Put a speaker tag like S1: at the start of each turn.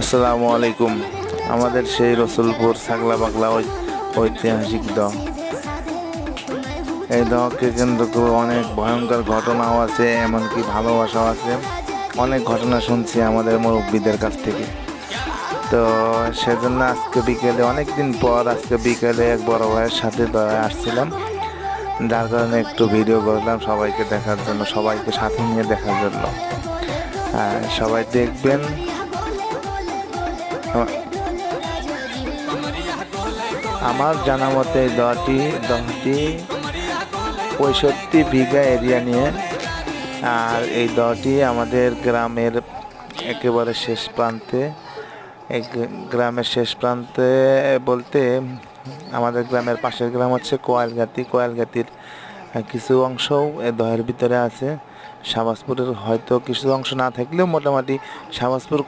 S1: আসসালামু আলাইকুম। আমাদের সেই রসুলপুর ছাগলা পাগলা ঐতিহাসিক দহ, এই দহকে কেন্দ্র করে অনেক ভয়ঙ্কর ঘটনাও আছে, এমনকি ভালোবাসাও আছে। অনেক ঘটনা শুনছি আমাদের মুরব্বীদের কাছ থেকে। তো সেজন্য আজকে বিকেলে, অনেক দিন পর আজকে বিকেলে এক বড় ভাইয়ের সাথে দহে আসছিলাম, যার কারণে একটু ভিডিও করলাম সবাইকে দেখার জন্য, সবাইকে সাথে নিয়ে দেখার জন্য। সবাই দেখবেন। আমার জানা মতে এই দহটি 65 বিঘা এরিয়া নিয়ে। আর এই দহটি আমাদের গ্রামের একেবারে শেষ প্রান্তে। এই গ্রামের শেষ প্রান্তে বলতে আমাদের গ্রামের পাশের গ্রাম হচ্ছে কোয়ালগাতির কিছু অংশও এই দহের ভিতরে আছে। শাহবাজপুরের হয়তো কিছু অংশ না থাকলেও মোটামুটি শাহবাজপুর